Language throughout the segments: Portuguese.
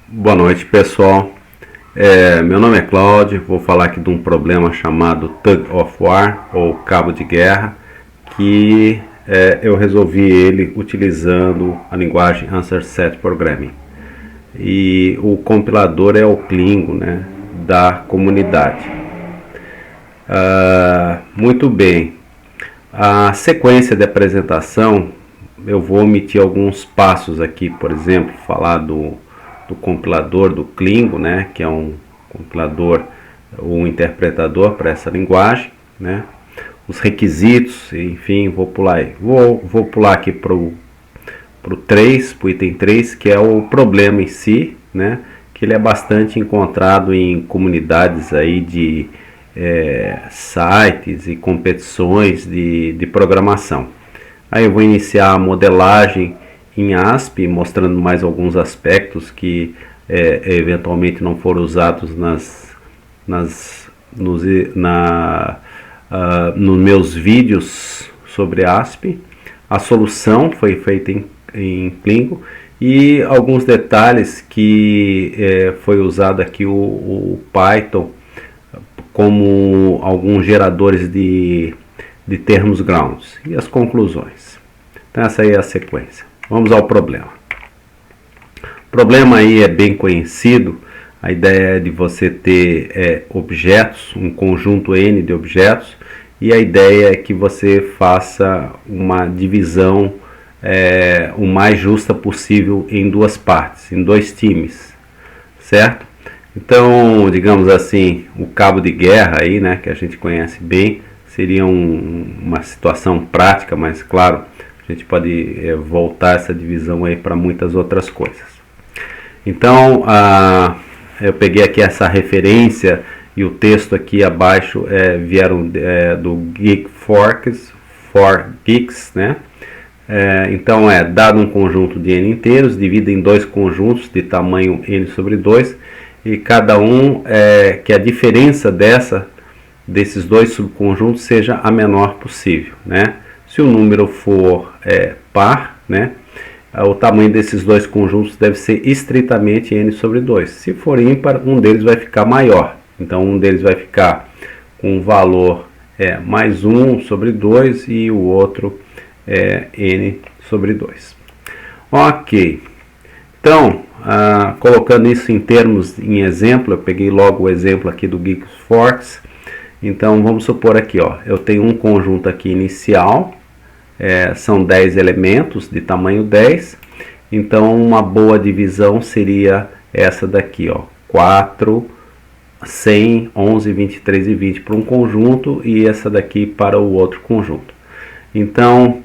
Boa noite, pessoal. Meu nome é Cláudio, vou falar aqui de um problema chamado Tug of War, ou cabo de guerra, que eu resolvi ele utilizando a linguagem Answer Set Programming. E o compilador é o Klingo, né, da comunidade. Muito bem. A sequência de apresentação, eu vou omitir alguns passos aqui, por exemplo, falar do compilador do Klingo, né, que é um compilador, um interpretador para essa linguagem, né, os requisitos, enfim, vou pular aí. Vou pular aqui para o 3, para o item 3, que é o problema em si, né, que ele é bastante encontrado em comunidades aí de sites e competições de programação. Aí eu vou iniciar a modelagem em ASP, mostrando mais alguns aspectos que eventualmente não foram usados nos meus vídeos sobre ASP. A solução foi feita em Klingo e alguns detalhes que foi usado aqui o Python como alguns geradores de termos grounds e as conclusões. Então essa aí é a sequência. Vamos ao problema. O problema aí é bem conhecido. A ideia é de você ter objetos, um conjunto N de objetos, e a ideia é que você faça uma divisão o mais justa possível em duas partes, em dois times, certo? Então, digamos assim, o cabo de guerra aí, né, que a gente conhece bem, seria uma situação prática, mas claro, a gente pode voltar essa divisão aí para muitas outras coisas. Então, eu peguei aqui essa referência e o texto aqui abaixo vieram do GeekForks, for Geeks, né? Então, dado um conjunto de N inteiros, divida em dois conjuntos de tamanho N sobre 2, e cada um que a diferença desses dois subconjuntos seja a menor possível, né? Se o número for par, né, o tamanho desses dois conjuntos deve ser estritamente n sobre 2. Se for ímpar, um deles vai ficar maior. Então, um deles vai ficar com um valor mais 1 sobre 2 e o outro n sobre 2. Ok. Então, colocando isso em exemplo, eu peguei logo o exemplo aqui do GeekForks. Então, vamos supor aqui, ó, eu tenho um conjunto aqui inicial, são 10 elementos de tamanho 10, então uma boa divisão seria essa daqui, ó, 4, 100, 11, 23 e 20 para um conjunto e essa daqui para o outro conjunto. Então,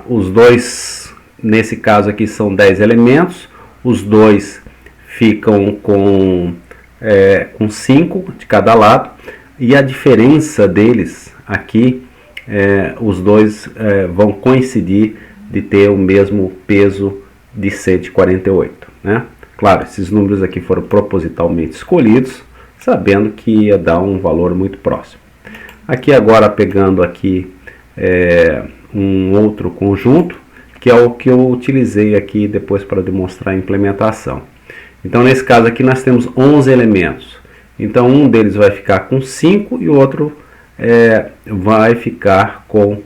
os dois, nesse caso aqui são 10 elementos, os dois ficam com 5 de cada lado, e a diferença deles aqui, os dois vão coincidir de ter o mesmo peso de 148, né? Claro, esses números aqui foram propositalmente escolhidos, sabendo que ia dar um valor muito próximo. Aqui agora pegando aqui um outro conjunto, que é o que eu utilizei aqui depois para demonstrar a implementação. Então, nesse caso aqui, nós temos 11 elementos. Então, um deles vai ficar com 5 e o outro vai ficar com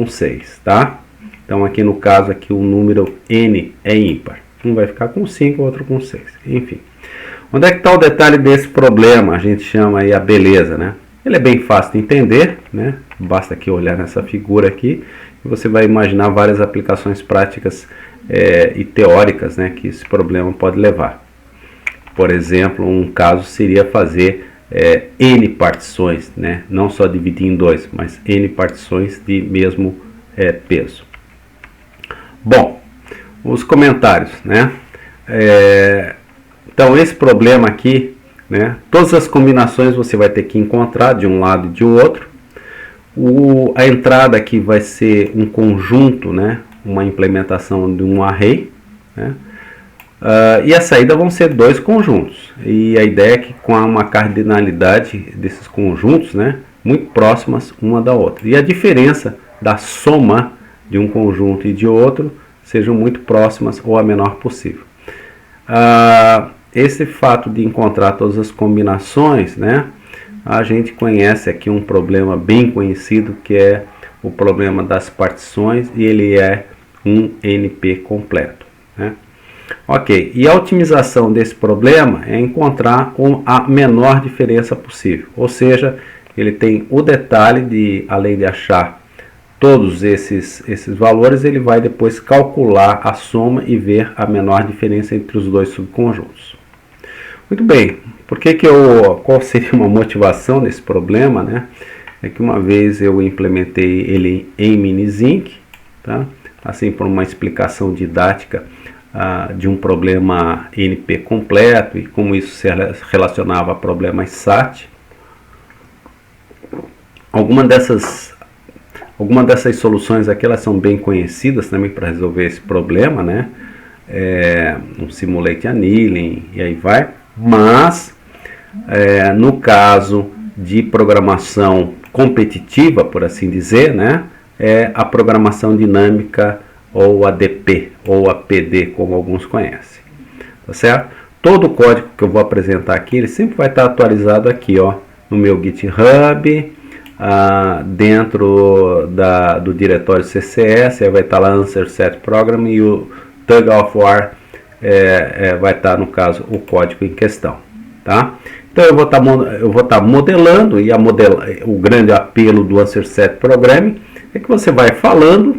6, tá? Então, aqui no caso, aqui, o número n é ímpar. Um vai ficar com 5 e o outro com 6. Enfim. Onde é que está o detalhe desse problema? A gente chama aí a beleza, né? Ele é bem fácil de entender, né? Basta aqui olhar nessa figura aqui e você vai imaginar várias aplicações práticas e teóricas, né, que esse problema pode levar. Por exemplo, um caso seria fazer N partições, né, não só dividir em 2, mas N partições de mesmo peso. Bom, os comentários, né? Então, esse problema aqui, né, todas as combinações você vai ter que encontrar de um lado e de outro. A entrada aqui vai ser um conjunto, né, uma implementação de um array, né? E a saída vão ser dois conjuntos. E a ideia é que com uma cardinalidade desses conjuntos, né, muito próximas uma da outra. E a diferença da soma de um conjunto e de outro sejam muito próximas ou a menor possível. Esse fato de encontrar todas as combinações, né, a gente conhece aqui um problema bem conhecido, que é o problema das partições, e ele é um NP completo, né? Ok, e a otimização desse problema é encontrar a menor diferença possível, ou seja, ele tem o detalhe de, além de achar todos esses valores, ele vai depois calcular a soma e ver a menor diferença entre os dois subconjuntos. Muito bem, qual seria uma motivação desse problema, né? É que uma vez eu implementei ele em Minizinc, tá? Assim, por uma explicação didática de um problema NP completo e como isso se relacionava a problemas SAT. Algumas dessas soluções aqui, elas são bem conhecidas também para resolver esse problema, né? Um simulate annealing e aí vai. Mas, no caso de programação competitiva, por assim dizer, né? É a programação dinâmica ou ADP, ou APD, como alguns conhecem. Tá certo? Todo o código que eu vou apresentar aqui, ele sempre vai estar atualizado aqui, ó, no meu GitHub, dentro do diretório CCS, aí vai estar lá Answer Set Program e o Tug of War vai estar, no caso, o código em questão, tá? Então eu vou estar modelando, e o grande apelo do Answer Set Program é que você vai falando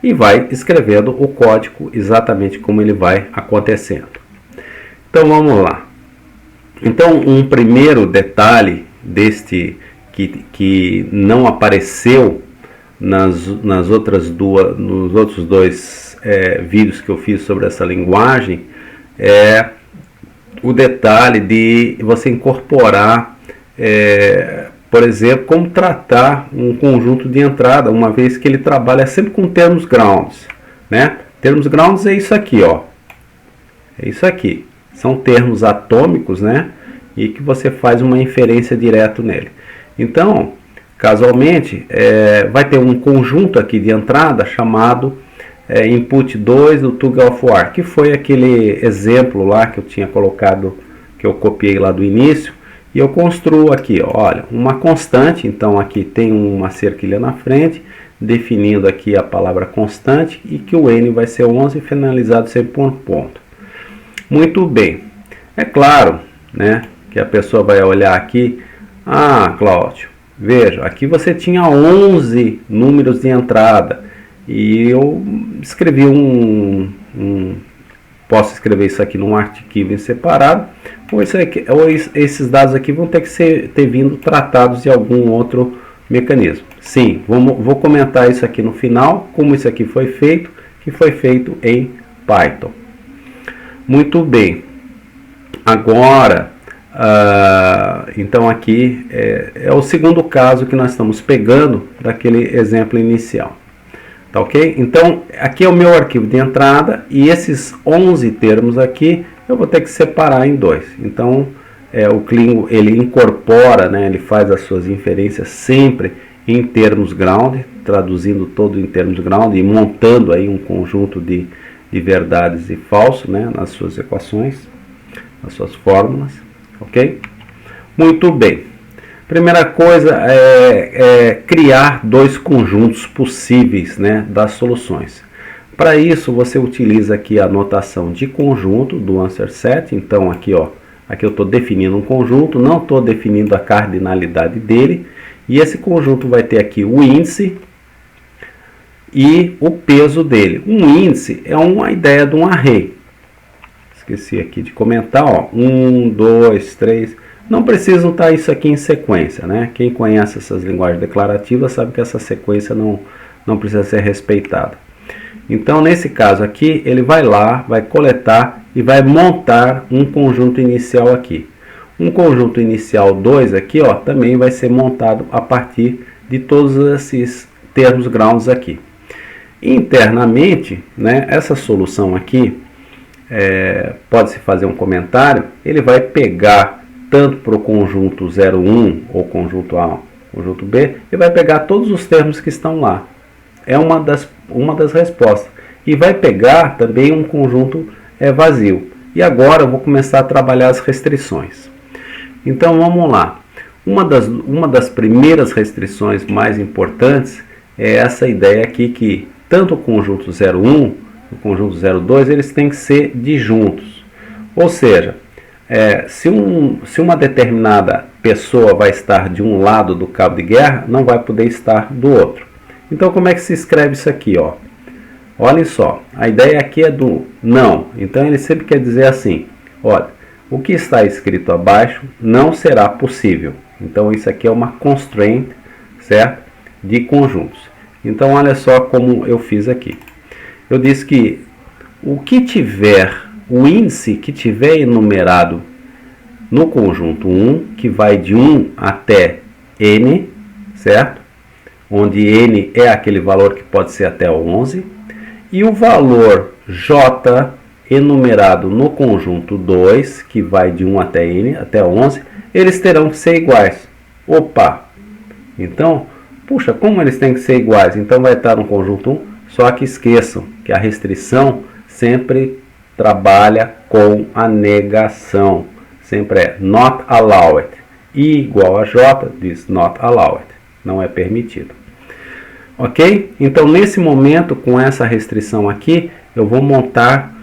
e vai escrevendo o código exatamente como ele vai acontecendo. Então vamos lá. Então um primeiro detalhe deste que não apareceu nos outros dois vídeos que eu fiz sobre essa linguagem é o detalhe de você incorporar, por exemplo, como tratar um conjunto de entrada, uma vez que ele trabalha sempre com termos grounds, né? Termos grounds é isso aqui, ó. É isso aqui. São termos atômicos, né? E que você faz uma inferência direto nele. Então, casualmente, vai ter um conjunto aqui de entrada chamado input 2 do Tug of War, que foi aquele exemplo lá que eu tinha colocado, que eu copiei lá do início, e eu construo aqui, olha, uma constante. Então aqui tem uma cerquilha na frente, definindo aqui a palavra constante, e que o n vai ser 11, finalizado sempre por ponto. Muito bem, é claro, né, que a pessoa vai olhar aqui, Cláudio, veja, aqui você tinha 11 números de entrada, e eu escrevi posso escrever isso aqui num arquivo em separado, ou esses dados aqui vão ter que ter vindo tratados de algum outro mecanismo. Sim, vou comentar isso aqui no final, como isso aqui foi feito, que foi feito em Python. Muito bem. Agora, então aqui é o segundo caso que nós estamos pegando daquele exemplo inicial. Tá ok? Então, aqui é o meu arquivo de entrada, e esses 11 termos aqui, eu vou ter que separar em dois. Então, o Klingo, ele incorpora, né, ele faz as suas inferências sempre em termos ground, traduzindo todo em termos ground e montando aí um conjunto de verdades e falsos, né, nas suas equações, nas suas fórmulas, ok? Muito bem. Primeira coisa é criar dois conjuntos possíveis, né, das soluções. Para isso, você utiliza aqui a notação de conjunto do answer set. Então aqui, ó, aqui eu estou definindo um conjunto, não estou definindo a cardinalidade dele, e esse conjunto vai ter aqui o índice e o peso dele. Um índice é uma ideia de um array. Esqueci aqui de comentar, ó, 1, 2, 3... Não precisam estar isso aqui em sequência, né? Quem conhece essas linguagens declarativas sabe que essa sequência não precisa ser respeitada. Então, nesse caso aqui, ele vai lá, vai coletar e vai montar um conjunto inicial aqui. Um conjunto inicial 2 aqui, ó, também vai ser montado a partir de todos esses termos grounds aqui. Internamente, né, essa solução aqui, pode-se fazer um comentário, ele vai pegar tanto para o conjunto 01 ou conjunto A, conjunto B, ele vai pegar todos os termos que estão lá. É uma das respostas. e vai pegar também um conjunto vazio. E agora eu vou começar a trabalhar as restrições. Então vamos lá. Uma das primeiras restrições mais importantes é essa ideia aqui que tanto o conjunto 0,1 e o conjunto 0,2 eles têm que ser disjuntos. Ou seja, se uma determinada pessoa vai estar de um lado do cabo de guerra, não vai poder estar do outro. Então como é que se escreve isso aqui? Ó? Olhem só, a ideia aqui é do não. Então ele sempre quer dizer assim, olha, o que está escrito abaixo não será possível. Então isso aqui é uma constraint, certo? De conjuntos. Então olha só como eu fiz aqui. Eu disse que o índice que tiver enumerado no conjunto 1, que vai de 1 até n, certo? Onde n é aquele valor que pode ser até 11, e o valor j enumerado no conjunto 2, que vai de 1 até n, até 11, eles terão que ser iguais. Opa! Então, puxa, como eles têm que ser iguais? Então vai estar no conjunto 1, só que esqueçam que a restrição sempre trabalha com a negação. Sempre é not allowed. I igual a j diz not allowed. Não é permitido. Ok? Então, nesse momento, com essa restrição aqui, eu vou montar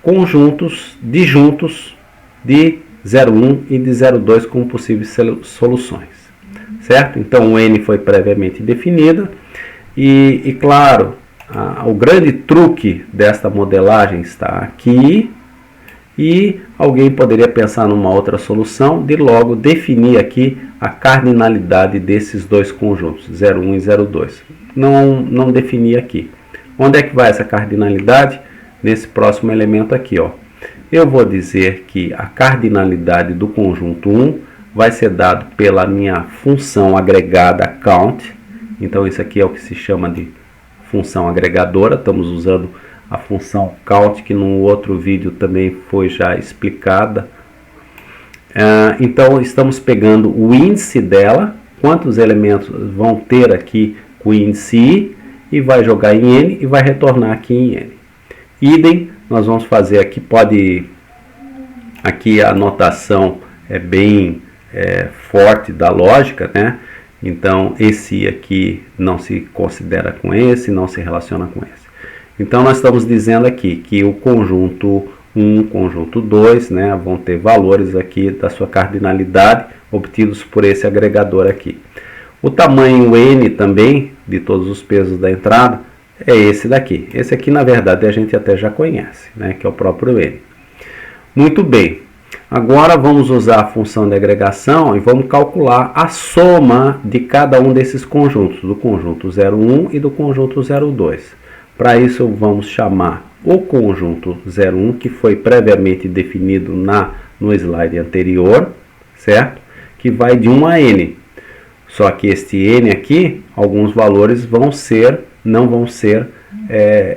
conjuntos disjuntos de 0,1 e de 0,2 como possíveis soluções. Certo? Então, o n foi previamente definido. E claro, o grande truque desta modelagem está aqui. E alguém poderia pensar numa outra solução de logo definir aqui a cardinalidade desses dois conjuntos, 0,1 e 0,2. Não defini aqui. Onde é que vai essa cardinalidade? Nesse próximo elemento aqui, ó. Eu vou dizer que a cardinalidade do conjunto 1 vai ser dado pela minha função agregada count. Então isso aqui é o que se chama de função agregadora. Estamos usando a função count, que no outro vídeo também foi já explicada. Então estamos pegando o índice dela, quantos elementos vão ter aqui com o índice i, e vai jogar em n e vai retornar aqui em n. Idem, nós vamos fazer aqui, aqui a notação é bem forte da lógica, né? Então esse i aqui não se considera com esse, não se relaciona com esse. Então nós estamos dizendo aqui que o conjunto 1, conjunto 2, né, vão ter valores aqui da sua cardinalidade obtidos por esse agregador aqui. O tamanho n também, de todos os pesos da entrada, é esse daqui. Esse aqui, na verdade, a gente até já conhece, né, que é o próprio n. Muito bem. Agora vamos usar a função de agregação e vamos calcular a soma de cada um desses conjuntos, do conjunto 0,1 e do conjunto 0,2. Para isso, vamos chamar o conjunto 0,1, que foi previamente definido no slide anterior, certo? Que vai de 1 a n. Só que este n aqui, alguns valores não vão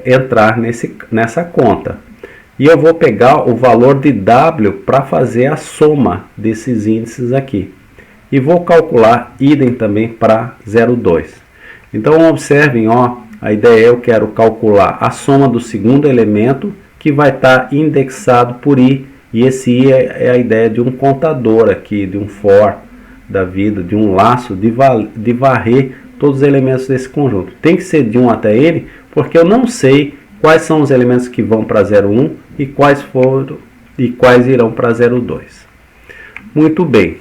entrar nessa conta. E eu vou pegar o valor de w para fazer a soma desses índices aqui. E vou calcular idem também para 0,2. Então, observem, ó. A ideia é eu quero calcular a soma do segundo elemento, que vai estar indexado por i. E esse i é a ideia de um contador aqui, de um for da vida, de um laço, de varrer todos os elementos desse conjunto. Tem que ser de 1 até n, porque eu não sei quais são os elementos que vão para 0,1 e quais irão para 0,2. Muito bem.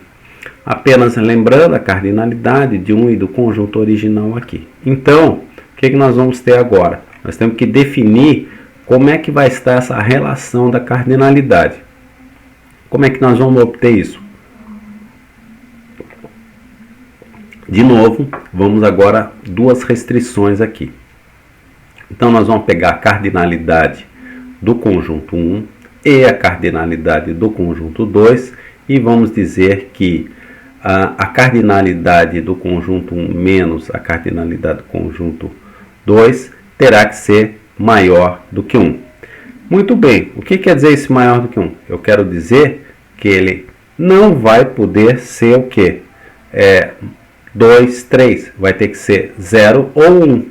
Apenas lembrando a cardinalidade de 1 e do conjunto original aqui. Então, o que nós vamos ter agora? Nós temos que definir como é que vai estar essa relação da cardinalidade. Como é que nós vamos obter isso? De novo, vamos agora duas restrições aqui. Então nós vamos pegar a cardinalidade do conjunto 1 e a cardinalidade do conjunto 2 e vamos dizer que a cardinalidade do conjunto 1 menos a cardinalidade do conjunto 2 terá que ser maior do que 1. Muito bem, o que quer dizer esse maior do que 1? Eu quero dizer que ele não vai poder ser o quê? 2, 3, vai ter que ser 0 ou 1.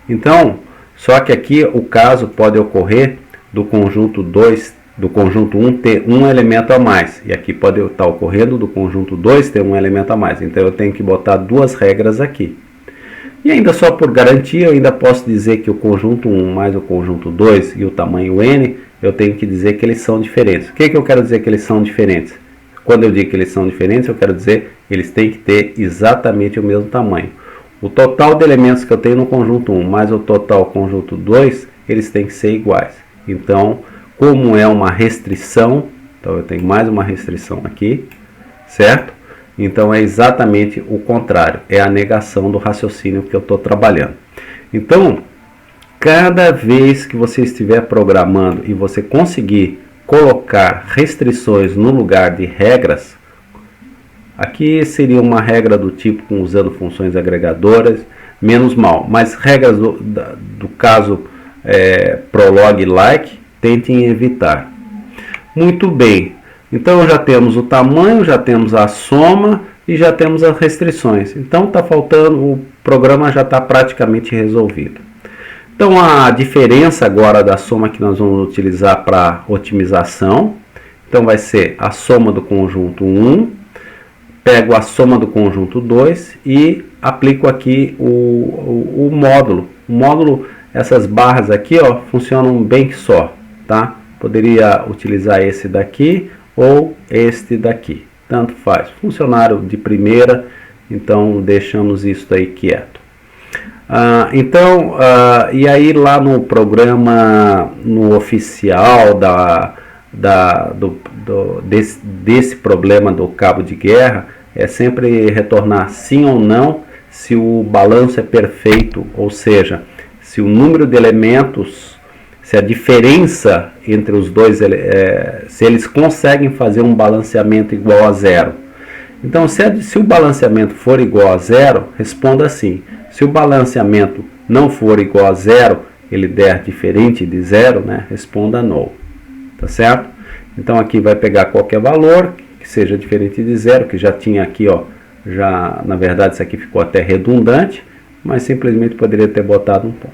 Então, Só que aqui o caso pode ocorrer do conjunto 2, do conjunto 1 ter um elemento a mais. E aqui pode estar ocorrendo do conjunto 2 ter um elemento a mais. Então eu tenho que botar duas regras aqui. E ainda só por garantia, eu ainda posso dizer que o conjunto 1 mais o conjunto 2 e o tamanho n, eu tenho que dizer que eles são diferentes. O que eu quero dizer que eles são diferentes? Quando eu digo que eles são diferentes, eu quero dizer que eles têm que ter exatamente o mesmo tamanho. O total de elementos que eu tenho no conjunto 1 mais o total conjunto 2, eles têm que ser iguais. Então, como é uma restrição, então eu tenho mais uma restrição aqui, certo? Então é exatamente o contrário, é a negação do raciocínio que eu estou trabalhando. Então, cada vez que você estiver programando e você conseguir colocar restrições no lugar de regras, aqui seria uma regra do tipo usando funções agregadoras, menos mal, mas regras do caso prolog like, tentem evitar. Muito bem, então já temos o tamanho, já temos a soma e já temos as restrições. Então está faltando, o programa já está praticamente resolvido. Então a diferença agora da soma que nós vamos utilizar para otimização, então vai ser a soma do conjunto 1, pego a soma do conjunto 2 e aplico aqui o módulo. O módulo, essas barras aqui, ó, funcionam bem que só, tá? Poderia utilizar esse daqui ou este daqui, tanto faz. Funcionário de primeira, então deixamos isso aí quieto. E aí lá no programa, no oficial desse problema do cabo de guerra, é sempre retornar sim ou não se o balanço é perfeito, ou seja, se o número de elementos, se a diferença entre os dois, se eles conseguem fazer um balanceamento igual a zero. Então, se o balanceamento for igual a zero, responda sim. Se o balanceamento não for igual a zero, ele der diferente de zero, né, responda no. Tá certo? Então aqui vai pegar qualquer valor que seja diferente de zero, que já tinha aqui, ó, já na verdade isso aqui ficou até redundante, mas simplesmente poderia ter botado um ponto.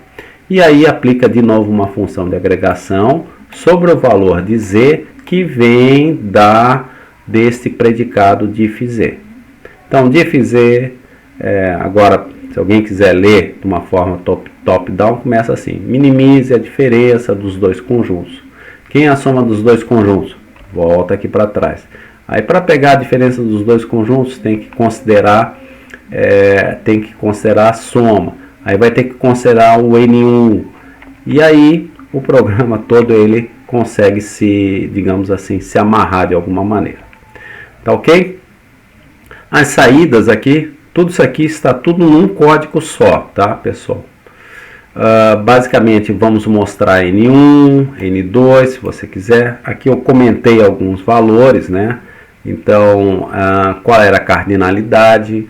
E aí aplica de novo uma função de agregação sobre o valor de z que vem deste predicado diff_z. Então diff_z, agora se alguém quiser ler de uma forma top-down, começa assim: minimize a diferença dos dois conjuntos. Quem é a soma dos dois conjuntos? Volta aqui para trás. Aí para pegar a diferença dos dois conjuntos tem que considerar a soma. Aí vai ter que considerar o N1. E aí o programa todo ele consegue digamos assim, se amarrar de alguma maneira. Tá ok? As saídas aqui, tudo isso aqui está tudo num código só, tá, pessoal? Basicamente vamos mostrar N1, N2, se você quiser. Aqui eu comentei alguns valores, né? Então, qual era a cardinalidade,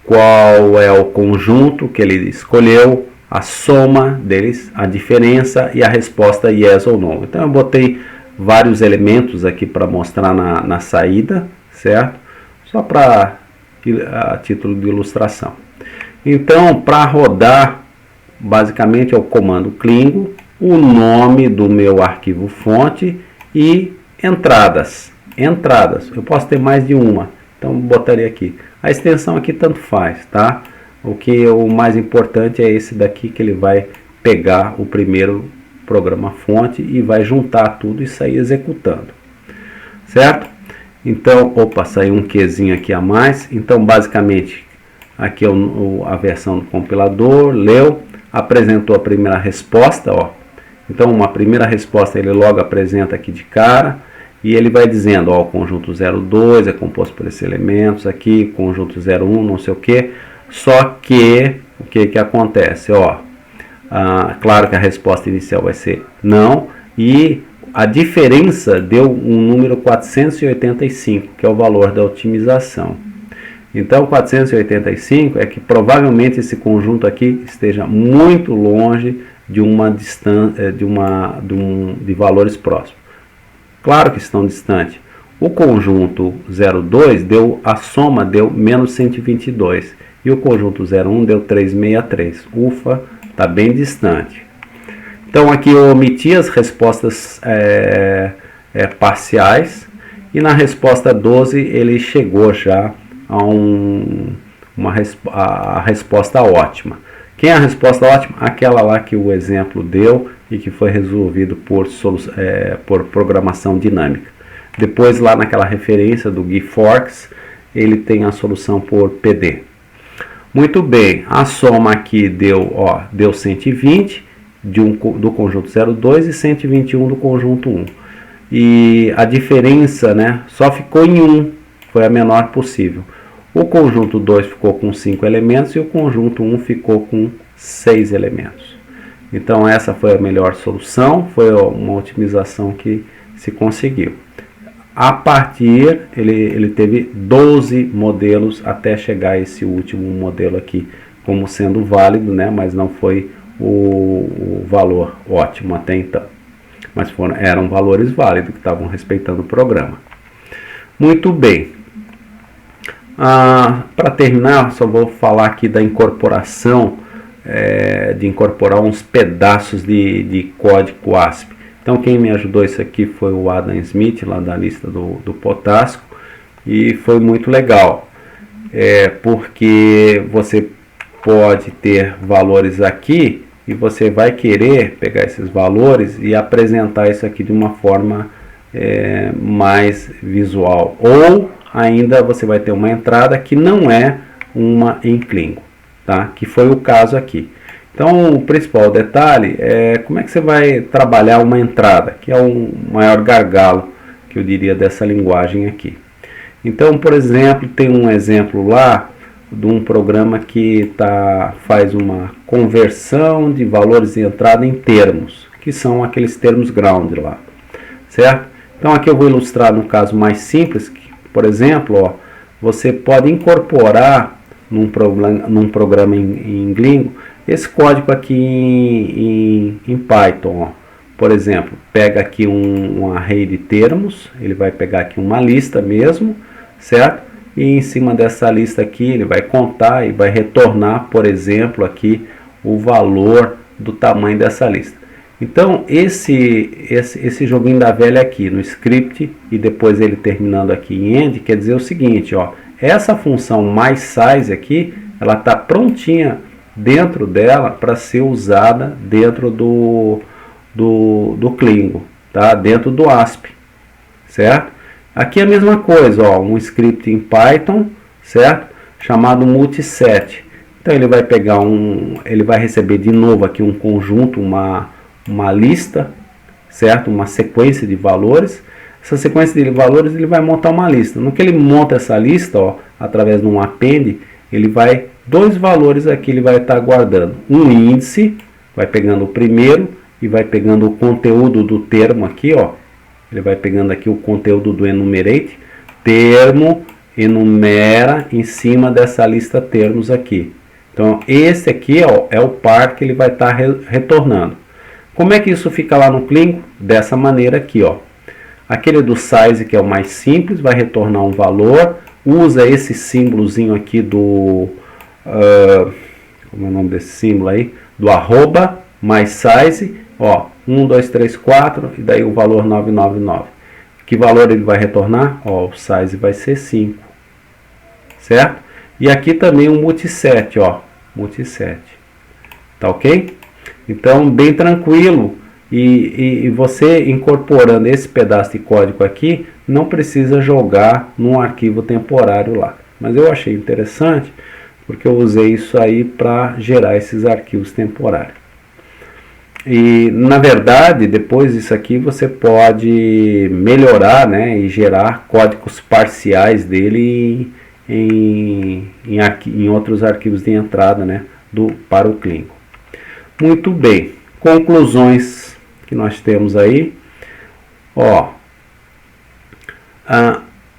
qual é o conjunto que ele escolheu, a soma deles, a diferença e a resposta yes ou no. Então eu botei vários elementos aqui para mostrar na saída, certo? Só para a título de ilustração. Então, para rodar, basicamente é o comando clingo, o nome do meu arquivo fonte e entradas. Eu posso ter mais de uma, então botaria aqui. A extensão aqui tanto faz, tá? O mais importante é esse daqui, que ele vai pegar o primeiro programa fonte e vai juntar tudo e sair executando, certo? Então, saiu um Qzinho aqui a mais. Então, basicamente, aqui é a versão do compilador, leu, apresentou a primeira resposta, ó. Então, uma primeira resposta ele logo apresenta aqui de cara, e ele vai dizendo, ó, o conjunto 02 é composto por esses elementos aqui, conjunto 01, não sei o que. Só que, o que acontece, ó, claro que a resposta inicial vai ser não, e a diferença deu um número 485, que é o valor da otimização. Então, 485 é que provavelmente esse conjunto aqui esteja muito longe de uma distância, de valores próximos. Claro que estão distantes. O conjunto 02 a soma deu menos 122 e o conjunto 01 deu 363. Ufa, está bem distante. Então aqui eu omiti as respostas parciais, e na resposta 12 ele chegou já a resposta ótima. Quem é a resposta ótima? Aquela lá que o exemplo deu e que foi resolvido por programação dinâmica. Depois lá naquela referência do GForks, ele tem a solução por PD. Muito bem, a soma aqui deu 120 do conjunto 02 e 121 do conjunto 1. E a diferença, né, só ficou em 1, foi a menor possível. O conjunto 2 ficou com 5 elementos e o conjunto 1 ficou com 6 elementos. Então essa foi a melhor solução, foi uma otimização que se conseguiu. A partir, ele teve 12 modelos até chegar a esse último modelo aqui como sendo válido, né, mas não foi o valor ótimo até então. Mas eram valores válidos que estavam respeitando o programa. Muito bem. Para terminar, só vou falar aqui da incorporação, de incorporar uns pedaços de código ASP. Então quem me ajudou isso aqui foi o Adam Smith, lá da lista do Potasco, e foi muito legal, porque você pode ter valores aqui e você vai querer pegar esses valores e apresentar isso aqui de uma forma mais visual, ou ainda você vai ter uma entrada que não é uma em Klingon, tá? Que foi o caso aqui. Então o principal detalhe é como é que você vai trabalhar uma entrada, que é o maior gargalo que eu diria dessa linguagem aqui. Então, por exemplo, tem um exemplo lá de um programa que faz uma conversão de valores de entrada em termos, que são aqueles termos ground lá, certo? Então aqui eu vou ilustrar no caso mais simples, que, por exemplo, você pode incorporar num programa em Klingon esse código aqui em Python. Por exemplo, pega aqui um array de termos, ele vai pegar aqui uma lista mesmo, certo? E em cima dessa lista aqui ele vai contar e vai retornar, por exemplo, aqui o valor do tamanho dessa lista. Então esse joguinho da velha aqui no script e depois ele terminando aqui em end, quer dizer o seguinte, essa função mais size aqui, ela está prontinha dentro dela para ser usada dentro do Klingon, tá? Dentro do ASP, certo? Aqui é a mesma coisa, um script em Python, certo? Chamado multiset. Então ele vai pegar ele vai receber de novo aqui um conjunto, uma lista, certo? Uma sequência de valores. Essa sequência de valores ele vai montar uma lista. No que ele monta essa lista, através de um append, dois valores aqui ele vai estar guardando. Um índice, vai pegando o primeiro e vai pegando o conteúdo do termo aqui, ele vai pegando aqui o conteúdo do enumerate, termo, enumera em cima dessa lista termos aqui. Então esse aqui é o par que ele vai estar retornando. Como é que isso fica lá no Klingon? Dessa maneira aqui, Aquele do size, que é o mais simples, vai retornar um valor, usa esse símbolozinho aqui como é o nome desse símbolo aí? Do arroba, mais size, 1, 2, 3, 4, e daí o valor 999. Que valor ele vai retornar? O size vai ser 5, certo? E aqui também um multiset, multiset, tá ok? Então, bem tranquilo. E você incorporando esse pedaço de código aqui, não precisa jogar num arquivo temporário lá. Mas eu achei interessante, porque eu usei isso aí para gerar esses arquivos temporários. E, na verdade, depois disso aqui, você pode melhorar, né, e gerar códigos parciais dele em outros arquivos de entrada, né, para o Klingon. Muito bem. Conclusões que nós temos aí,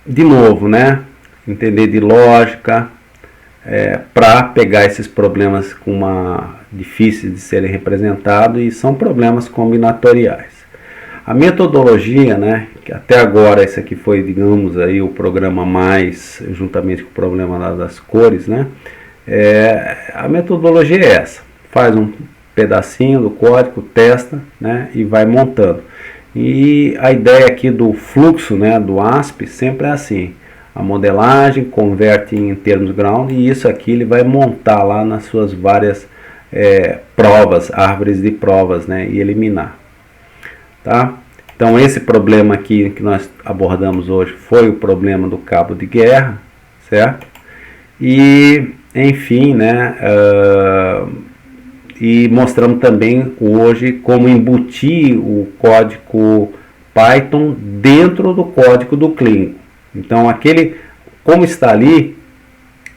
de novo, né, entender de lógica, para pegar esses problemas difíceis de serem representados, e são problemas combinatoriais. A metodologia, né, que até agora esse aqui foi, digamos, aí o programa mais, juntamente com o problema das cores, né, a metodologia é essa: pedacinhos do código, testa, né, e vai montando. E a ideia aqui do fluxo, né, do ASP sempre é assim: a modelagem converte em termos ground, e isso aqui ele vai montar lá nas suas várias provas, árvores de provas, né, e eliminar, tá? Então esse problema aqui que nós abordamos hoje foi o problema do cabo de guerra, certo? E enfim, né, e mostramos também hoje como embutir o código Python dentro do código do Klingo. Então como está ali,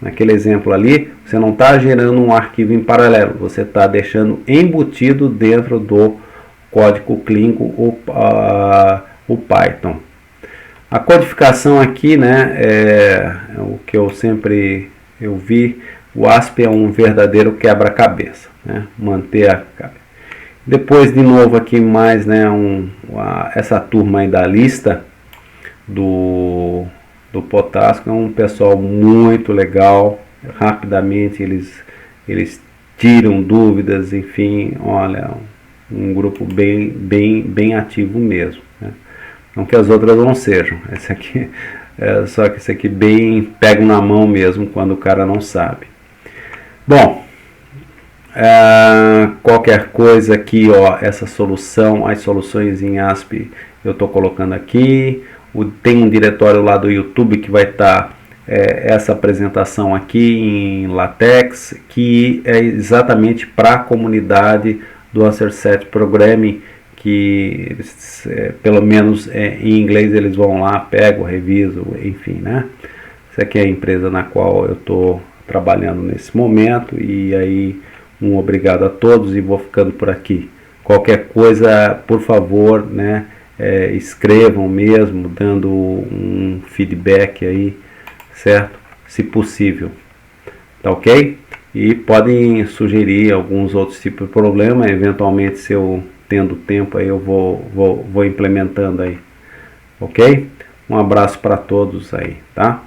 naquele exemplo ali, você não está gerando um arquivo em paralelo, você está deixando embutido dentro do código Klingo o Python. A codificação aqui, né, é o que eu vi, o ASP é um verdadeiro quebra-cabeça, né, manter a cabeça. Depois, de novo aqui mais, né, essa turma aí da lista do Potasco, é um pessoal muito legal, rapidamente eles tiram dúvidas, enfim, olha, um grupo bem ativo mesmo, né? Não que as outras não sejam, esse aqui só que esse aqui bem pega na mão mesmo quando o cara não sabe. Bom, qualquer coisa aqui, ó, essa solução, as soluções em ASP eu estou colocando aqui. Tem um diretório lá do YouTube que vai estar essa apresentação aqui em LaTeX, que é exatamente para a comunidade do Acerset Programming, que eles, pelo menos em inglês eles vão lá, pegam, revisam, enfim, né? Essa aqui é a empresa na qual eu estou trabalhando nesse momento, e aí um obrigado a todos e vou ficando por aqui. Qualquer coisa, por favor, né, escrevam mesmo, dando um feedback aí, certo? Se possível, tá ok? E podem sugerir alguns outros tipos de problema, eventualmente, se eu tendo tempo aí eu vou implementando aí, ok? Um abraço para todos aí, tá?